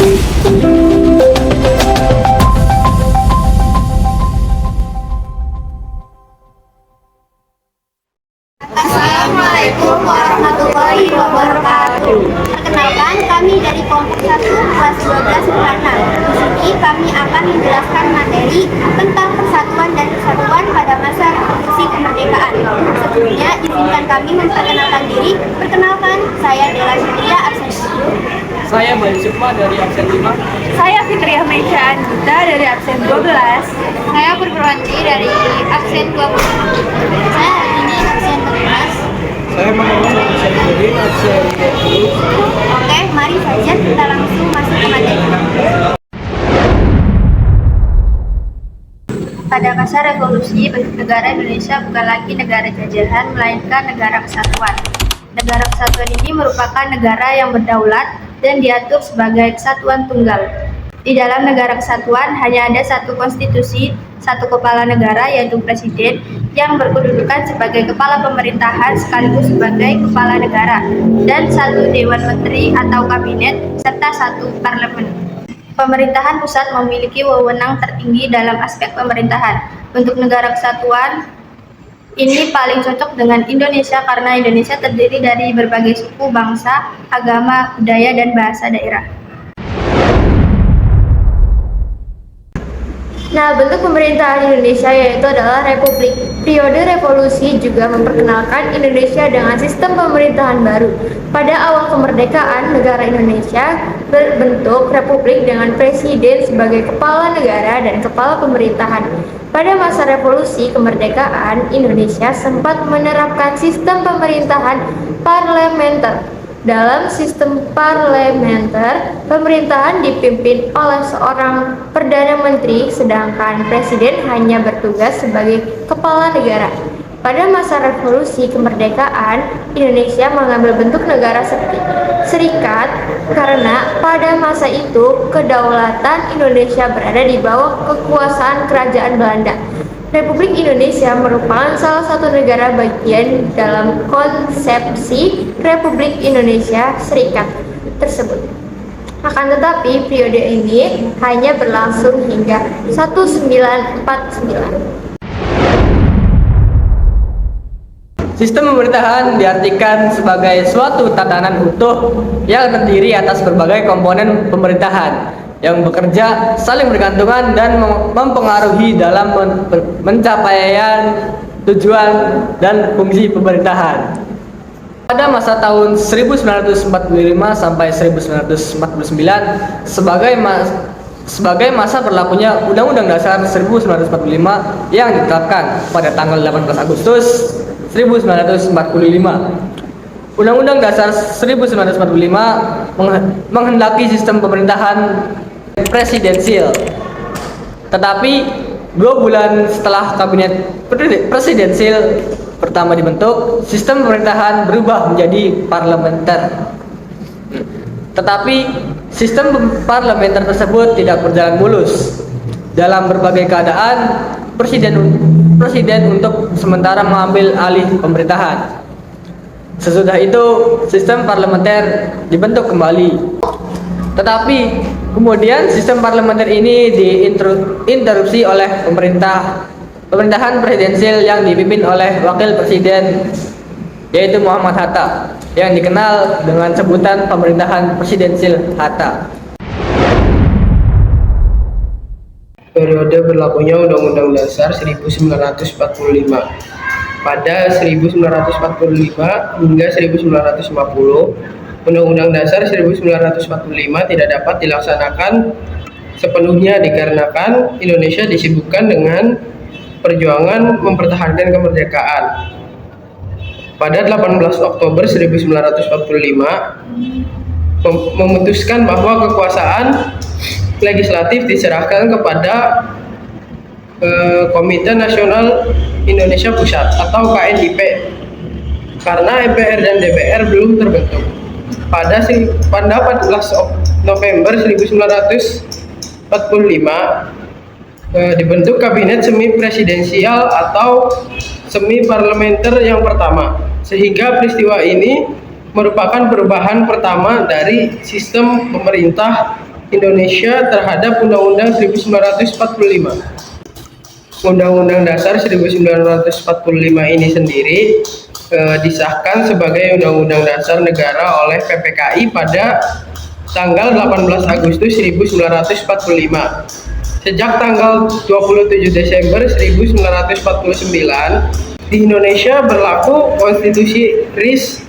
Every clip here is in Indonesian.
Assalamualaikum warahmatullahi wabarakatuh. Perkenalkan, kami dari kelompok 1 kelas 12 Purana. Di sini kami akan menjelaskan materi tentang persatuan dan kesatuan pada masa revolusi kemerdekaan. Sebelumnya, izinkan kami memperkenalkan diri. Perkenalkan, saya Dela Fitria, absen 10. Saya Bayu Sukma dari absen 5. Saya Fitria Meisha Anjita dari absen 12. Saya Purwanti dari absen 20. Saya Arini absen 14. Saya Muhammad absen 20, absen 20. Oke, mari saja kita langsung masuk ke materi. Pada masa revolusi, negara Indonesia bukan lagi negara jajahan, melainkan negara kesatuan. Negara kesatuan ini merupakan negara yang berdaulat dan diatur sebagai kesatuan tunggal. Di dalam negara kesatuan hanya ada satu konstitusi, satu kepala negara yaitu presiden yang berkedudukan sebagai kepala pemerintahan sekaligus sebagai kepala negara, dan satu dewan menteri atau kabinet serta satu parlemen. Pemerintahan pusat memiliki wewenang tertinggi dalam aspek pemerintahan. Untuk negara kesatuan ini paling cocok dengan Indonesia karena Indonesia terdiri dari berbagai suku, bangsa, agama, budaya, dan bahasa daerah. Nah, bentuk pemerintahan Indonesia yaitu adalah republik. Periode revolusi juga memperkenalkan Indonesia dengan sistem pemerintahan baru. Pada awal kemerdekaan, negara Indonesia berbentuk republik dengan presiden sebagai kepala negara dan kepala pemerintahan. Pada masa revolusi kemerdekaan, Indonesia sempat menerapkan sistem pemerintahan parlementer. Dalam sistem parlementer, pemerintahan dipimpin oleh seorang Perdana Menteri, sedangkan Presiden hanya bertugas sebagai kepala negara. Pada masa revolusi kemerdekaan, Indonesia mengambil bentuk negara serikat karena pada masa itu kedaulatan Indonesia berada di bawah kekuasaan Kerajaan Belanda. Republik Indonesia merupakan salah satu negara bagian dalam konsepsi Republik Indonesia Serikat tersebut. Akan tetapi, periode ini hanya berlangsung hingga 1949. Sistem pemerintahan diartikan sebagai suatu tatanan utuh yang terdiri atas berbagai komponen pemerintahan yang bekerja saling bergantungan dan mempengaruhi dalam pencapaian tujuan dan fungsi pemerintahan. Pada masa tahun 1945 sampai 1949 sebagai masa berlakunya Undang-Undang Dasar 1945 yang ditetapkan pada tanggal 18 Agustus 1945. Undang-Undang Dasar 1945 menghendaki sistem pemerintahan presidensial. Tetapi 2 bulan setelah kabinet presidensial pertama dibentuk, sistem pemerintahan berubah menjadi parlementer. Tetapi sistem parlementer tersebut tidak berjalan mulus. Dalam berbagai keadaan, presiden untuk sementara mengambil alih pemerintahan. Sesudah itu, sistem parlementer dibentuk kembali. Tetapi kemudian sistem parlementer ini diinterupsi oleh pemerintahan presidensial yang dipimpin oleh wakil presiden, yaitu Muhammad Hatta, yang dikenal dengan sebutan pemerintahan presidensial Hatta. Periode berlakunya Undang-Undang Dasar 1945. Pada 1945 hingga 1950, Undang-Undang Dasar 1945 tidak dapat dilaksanakan sepenuhnya dikarenakan Indonesia disibukkan dengan perjuangan mempertahankan kemerdekaan. Pada 18 Oktober 1945 memutuskan bahwa kekuasaan legislatif diserahkan kepada Komite Nasional Indonesia Pusat atau KNIP karena MPR dan DPR belum terbentuk. Pada 14 November 1945 dibentuk kabinet semi presidensial atau semi parlementer yang pertama, sehingga peristiwa ini merupakan perubahan pertama dari sistem pemerintah Indonesia terhadap Undang-Undang 1945. Undang-Undang Dasar 1945 ini sendiri disahkan sebagai Undang-Undang Dasar Negara oleh PPKI pada tanggal 18 Agustus 1945. Sejak tanggal 27 Desember 1949, di Indonesia berlaku Konstitusi RIS,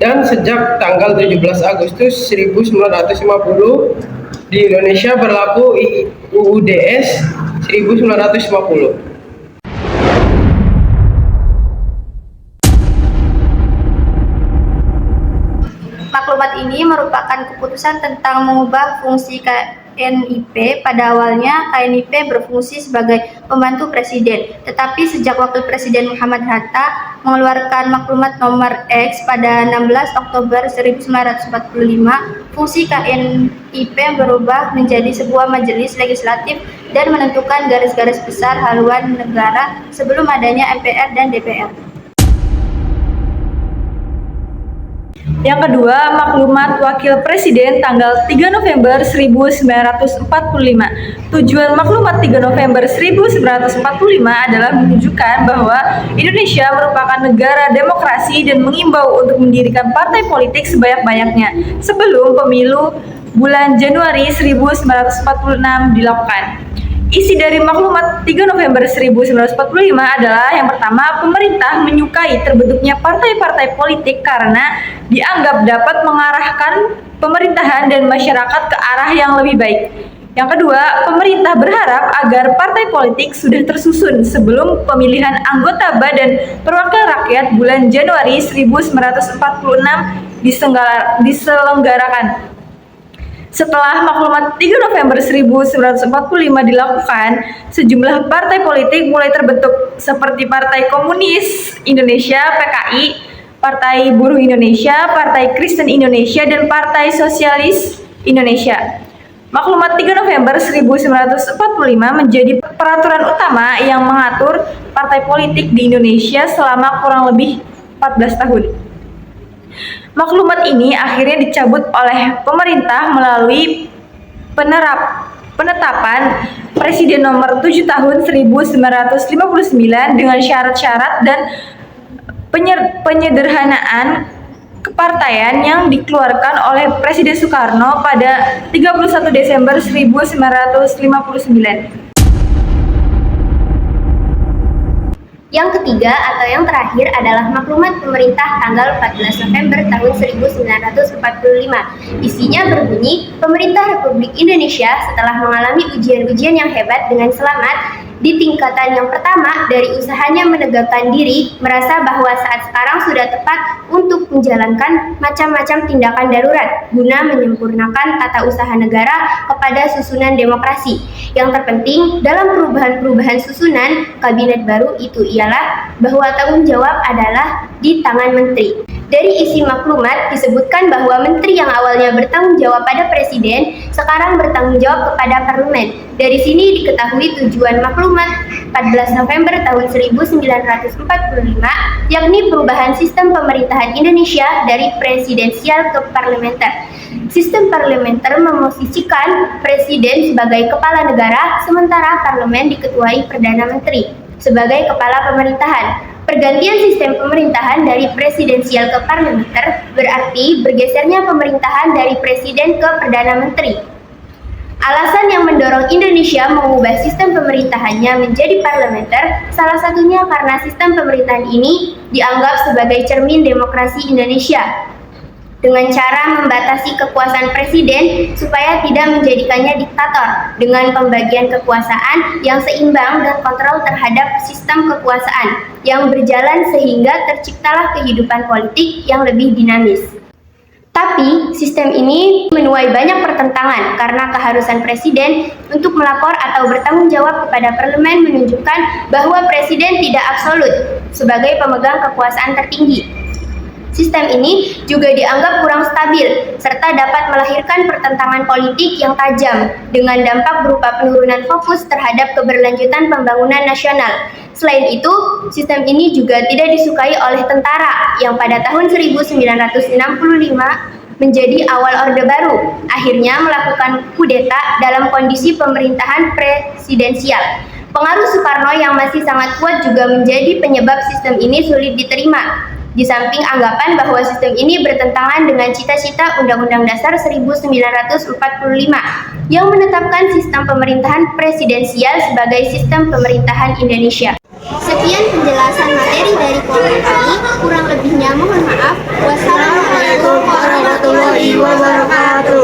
dan sejak tanggal 17 Agustus 1950 di Indonesia berlaku UUDS 1950. Maklumat ini merupakan keputusan tentang mengubah fungsi KNIP. Pada awalnya, KNIP berfungsi sebagai pembantu presiden, tetapi sejak waktu Presiden Muhammad Hatta mengeluarkan maklumat nomor X pada 16 Oktober 1945, fungsi KNIP berubah menjadi sebuah majelis legislatif dan menentukan garis-garis besar haluan negara sebelum adanya MPR dan DPR. Yang kedua, Maklumat Wakil Presiden tanggal 3 November 1945. Tujuan Maklumat 3 November 1945 adalah menunjukkan bahwa Indonesia merupakan negara demokrasi dan mengimbau untuk mendirikan partai politik sebanyak-banyaknya sebelum pemilu bulan Januari 1946 dilakukan. Isi dari Maklumat 3 November 1945 adalah yang pertama, pemerintah menyukai terbentuknya partai-partai politik karena dianggap dapat mengarahkan pemerintahan dan masyarakat ke arah yang lebih baik. Yang kedua, pemerintah berharap agar partai politik sudah tersusun sebelum pemilihan anggota Badan Perwakilan Rakyat bulan Januari 1946 diselenggarakan. Setelah Maklumat 3 November 1945 dilakukan, sejumlah partai politik mulai terbentuk seperti Partai Komunis Indonesia (PKI), Partai Buruh Indonesia, Partai Kristen Indonesia, dan Partai Sosialis Indonesia. Maklumat 3 November 1945 menjadi peraturan utama yang mengatur partai politik di Indonesia selama kurang lebih 14 tahun. Maklumat ini akhirnya dicabut oleh pemerintah melalui penetapan Presiden nomor 7 tahun 1959 dengan syarat-syarat dan penyederhanaan kepartaian yang dikeluarkan oleh Presiden Soekarno pada 31 Desember 1959. Yang ketiga atau yang terakhir adalah Maklumat Pemerintah tanggal 14 November tahun 1945. Isinya berbunyi, Pemerintah Republik Indonesia setelah mengalami ujian-ujian yang hebat dengan selamat di tingkatan yang pertama dari usahanya menegakkan diri, merasa bahwa saat sekarang sudah tepat untuk menjalankan macam-macam tindakan darurat guna menyempurnakan tata usaha negara kepada susunan demokrasi. Yang terpenting dalam perubahan-perubahan susunan kabinet baru itu ialah bahwa tanggung jawab adalah di tangan menteri. Dari isi maklumat disebutkan bahwa menteri yang awalnya bertanggung jawab pada presiden sekarang bertanggung jawab kepada parlemen. Dari sini diketahui tujuan maklumat 14 November tahun 1945, yakni perubahan sistem pemerintahan Indonesia dari presidensial ke parlementer. Sistem parlementer memosisikan presiden sebagai kepala negara, sementara parlemen diketuai Perdana Menteri sebagai kepala pemerintahan. Pergantian sistem pemerintahan dari presidensial ke parlementer berarti bergesernya pemerintahan dari presiden ke Perdana Menteri. Alasan yang mendorong Indonesia mengubah sistem pemerintahannya menjadi parlementer salah satunya karena sistem pemerintahan ini dianggap sebagai cermin demokrasi Indonesia, dengan cara membatasi kekuasaan presiden supaya tidak menjadikannya diktator, dengan pembagian kekuasaan yang seimbang dan kontrol terhadap sistem kekuasaan yang berjalan sehingga terciptalah kehidupan politik yang lebih dinamis. Tapi, sistem ini menuai banyak pertentangan karena keharusan presiden untuk melapor atau bertanggung jawab kepada parlemen menunjukkan bahwa presiden tidak absolut sebagai pemegang kekuasaan tertinggi. Sistem ini juga dianggap kurang stabil, serta dapat melahirkan pertentangan politik yang tajam, dengan dampak berupa penurunan fokus terhadap keberlanjutan pembangunan nasional. Selain itu, sistem ini juga tidak disukai oleh tentara, yang pada tahun 1965 menjadi awal Orde Baru, akhirnya melakukan kudeta dalam kondisi pemerintahan presidensial. Pengaruh Soekarno yang masih sangat kuat juga menjadi penyebab sistem ini sulit diterima. Di samping anggapan bahwa sistem ini bertentangan dengan cita-cita Undang-Undang Dasar 1945 yang menetapkan sistem pemerintahan presidensial sebagai sistem pemerintahan Indonesia. Sekian penjelasan materi dari kelompok kami, kurang lebihnya mohon maaf. Wassalamualaikum warahmatullahi wabarakatuh.